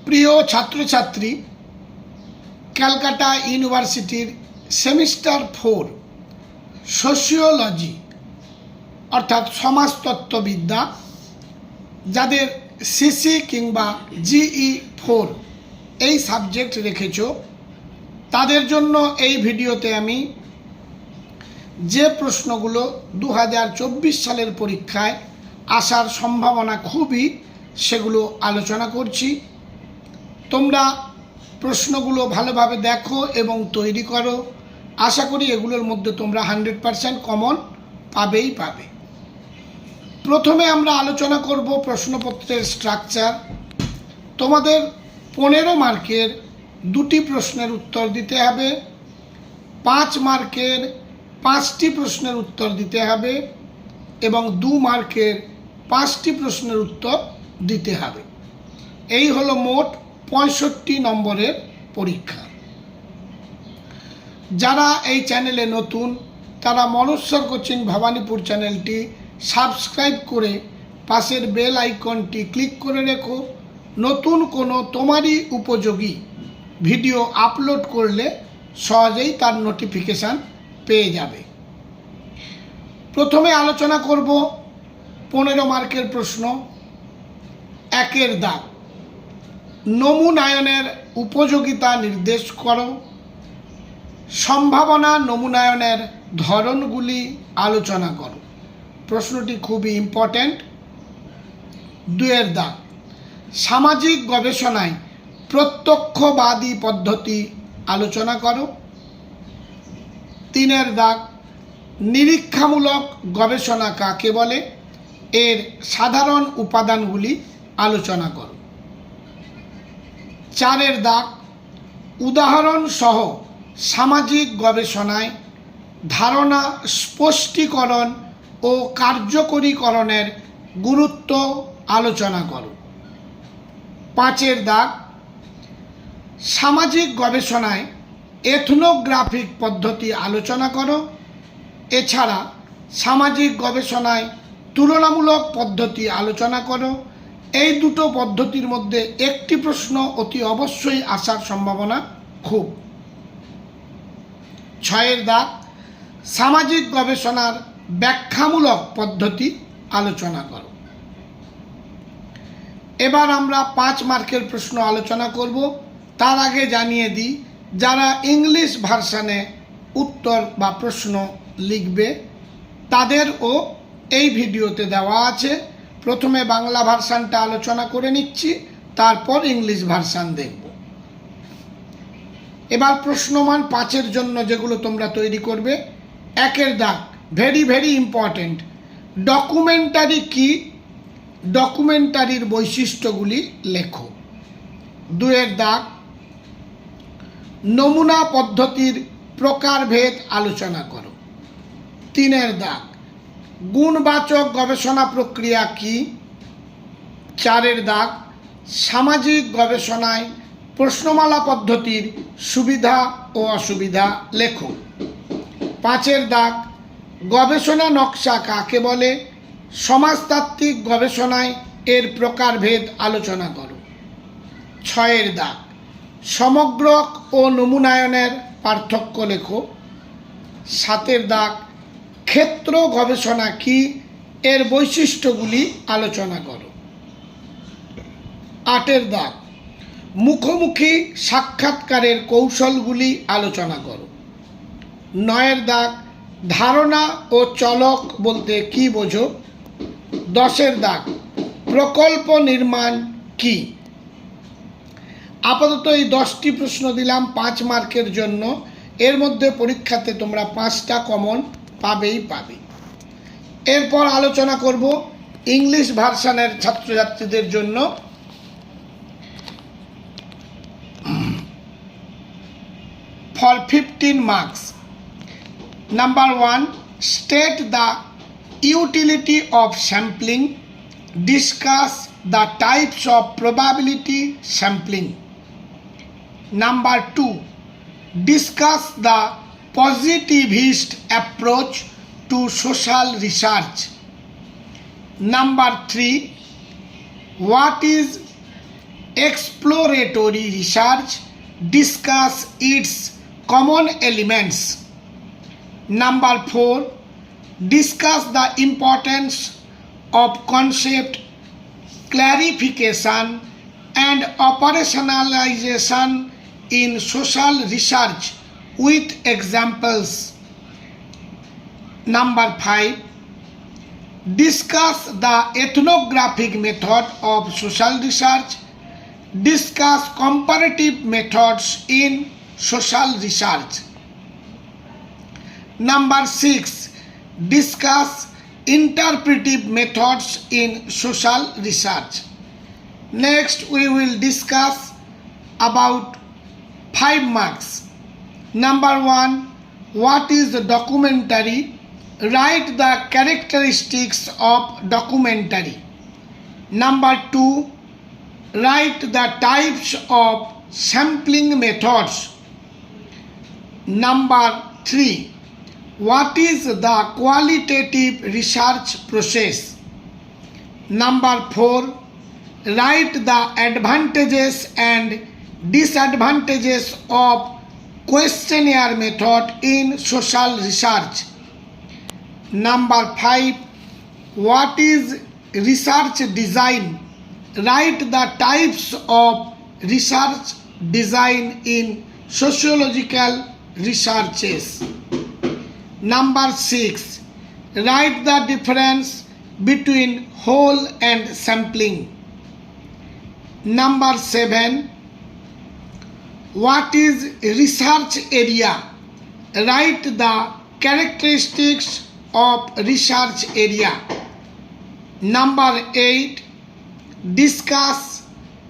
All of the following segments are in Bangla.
প্রিয় ছাত্রছাত্রী, ক্যালকাটা ইউনিভার্সিটির সেমিস্টার 4 সোশিওলজি অর্থাৎ সমাজতত্ত্ববিদ্যা, যাদের সিসি কিংবা জিই 4 এই সাবজেক্ট রেখেছ, তাদের জন্য এই ভিডিওতে আমি যে প্রশ্নগুলো 2024 সালের পরীক্ষায় আসার সম্ভাবনা খুবই, সেগুলো আলোচনা করছি। তোমরা প্রশ্নগুলো ভালোভাবে দেখো এবং তৈরি করো। আশা করি এগুলোর মধ্যে তোমরা 100% কমন পাবে। প্রথমে আমরা আলোচনা করব প্রশ্নপত্রের স্ট্রাকচার। তোমাদের 15 মার্কের 2টি প্রশ্নের উত্তর দিতে হবে, 5 মার্কের 5টি প্রশ্নের উত্তর দিতে হবে এবং 2 মার্কের 5টি প্রশ্নের উত্তর দিতে হবে। এই হলো মোট 65 নম্বরের পরীক্ষা। যারা এই চ্যানেলে নতুন, তারা মনস্বর কোচিং ভবানীপুর চ্যানেলটি সাবস্ক্রাইব করে পাশের বেল আইকনটি ক্লিক করে রেখো। নতুন কোনো তোমারই উপযোগী ভিডিও আপলোড করলে সহজেই তার নোটিফিকেশান পেয়ে যাবে। প্রথমে আলোচনা করব 15 মার্কের প্রশ্ন। 1 দাগ, নমুনায়নের উপযোগিতা নির্দেশ করো। সম্ভাবনা নমুনায়নের ধরনগুলি আলোচনা করো। প্রশ্নটি খুবই ইম্পর্ট্যান্ট। 2 দাগ, সামাজিক গবেষণায় প্রত্যক্ষবাদী পদ্ধতি আলোচনা করো। 3 দাগ, নিরীক্ষামূলক গবেষণা কাকে বলে, এর সাধারণ উপাদানগুলি আলোচনা করো। 4 দাগ, উদাহরণ সহ সামাজিক গবেষণায় ধারণা স্পষ্টীকরণ ও কার্যকরীকরণের গুরুত্ব আলোচনা করো। 5 দাগ, সামাজিক গবেষণায় এথনোগ্রাফিক পদ্ধতি আলোচনা করো। এছাড়া সামাজিক গবেষণায় তুলনামূলক পদ্ধতি আলোচনা করো। এই দুটো পদ্ধতির মধ্যে একটি প্রশ্ন অতি অবশ্যই আসার সম্ভাবনা খুব। 6 দাগ, সামাজিক গবেষণার ব্যাখ্যামূলক পদ্ধতি আলোচনা করো। এবার আমরা 5 মার্কের প্রশ্ন আলোচনা করব। তার আগে জানিয়ে দিই, যারা ইংলিশ ভার্সানে উত্তর বা প্রশ্ন লিখবে তাদেরও এই ভিডিওতে দেওয়া আছে। প্রথমে বাংলা ভার্সানটা আলোচনা করে নিচ্ছি, তারপর ইংলিশ ভার্সান দেখব। এবার প্রশ্নমান 5-এর জন্য যেগুলো তোমরা তৈরি করবে। 1 দাগ, ভেরি ইম্পর্টেন্ট, ডকুমেন্টারি কি, ডকুমেন্টারির বৈশিষ্ট্যগুলি লেখো। 2 দাগ, নমুনা পদ্ধতির প্রকারভেদ আলোচনা করো। 3 দাগ, গুণবাচক গবেষণা প্রক্রিয়া কি। 4 দাগ, সামাজিক গবেষণায় প্রশ্নমালা পদ্ধতির সুবিধা ও অসুবিধা লেখো। 5 দাগ, গবেষণা নকশা কাকে বলে, সমাজতাত্ত্বিক গবেষণায় এর প্রকারভেদ আলোচনা করো। 6 দাগ, সমগ্রক ও নমুনায়নের পার্থক্য লেখো। 7 দাগ, ক্ষেত্র গবেষণা কি, এর বৈশিষ্ট্যগুলি আলোচনা করো। 8 দাগ, মুখোমুখি সাক্ষাৎকারের কৌশলগুলি আলোচনা করো। 9 দাগ, ধারণা ও চলক বলতে কি বোঝো। 10 দাগ, প্রকল্প নির্মাণ কি। আপাতত এই 10টি প্রশ্ন দিলাম 5 মার্কের জন্য। এর মধ্যে পরীক্ষাতে তোমরা 5টা কমন পাবে। এরপর আলোচনা করব ইংলিশ ভার্সানের ছাত্রছাত্রীদের জন্য। For 15 marks. Number 1, state the utility of sampling. Discuss the types of probability sampling. Number 2, discuss the positivist approach to social research. Number 3, what is exploratory research, discuss its common elements. Number 4, discuss the importance of concept clarification and operationalization in social research with examples. Number 5, discuss the ethnographic method of social research. Discuss comparative methods in social research. Number 6, discuss interpretive methods in social research. Next, we will discuss about 5 marks. Number 1, what is the documentary? Write the characteristics of documentary. Number 2, write the types of sampling methods. Number 3, what is the qualitative research process? Number 4, write the advantages and disadvantages of questionnaire method in social research. Number 5, what is research design? Write the types of research design in sociological researches. Number 6, write the difference between whole and sampling. Number 7, what is research area? Write the characteristics of research area. Number 8, discuss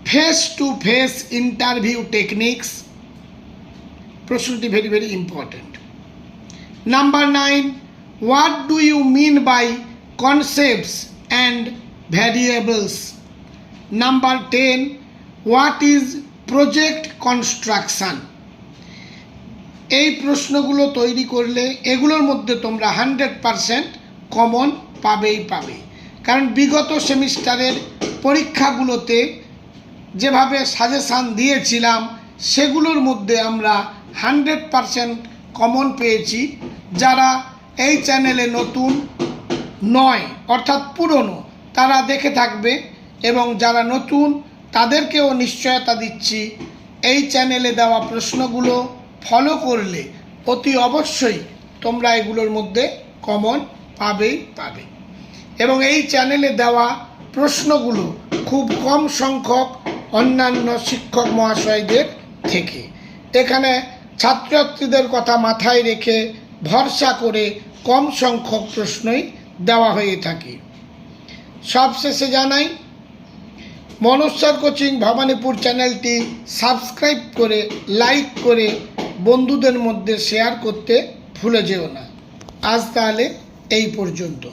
face-to-face interview techniques. প্রশ্নটি very very important. Number 9, what do you mean by concepts and variables? Number 10, what is project construction? এই প্রশ্নগুলো তৈরি করলে এগুলোর মধ্যে তোমরা 100% কমন পাবেই পাবে, কারণ বিগত সেমিস্টারের পরীক্ষাগুলোতে যেভাবে সাজেশান দিয়েছিলাম সেগুলোর মধ্যে আমরা 100% কমন পেয়েছি। যারা এই চ্যানেলে নতুন নয় অর্থাৎ পুরনো তারা দেখে থাকবে, এবং যারা নতুন তাদেরকেও নিশ্চয়তা দিচ্ছি এই চ্যানেলে দেওয়া প্রশ্নগুলো ফলো করলে অতি অবশ্যই তোমরা এগুলোর মধ্যে কমন পাবেই পাবে। এবং এই চ্যানেলে দেওয়া প্রশ্নগুলো খুব কম সংখ্যক অন্যান্য শিক্ষক মহাশয়দের থেকে, এখানে ছাত্রছাত্রীদের কথা মাথায় রেখে ভরসা করে কম সংখ্যক প্রশ্নই দেওয়া হয়ে থাকে। সবশেষে জানাই, মনোজ স্যার কোচিং ভবানীপুর চ্যানেলটি সাবস্ক্রাইব করে লাইক করে বন্ধুদের মধ্যে শেয়ার করতে ভুলে যেও না। আজ তাহলে এই পর্যন্ত।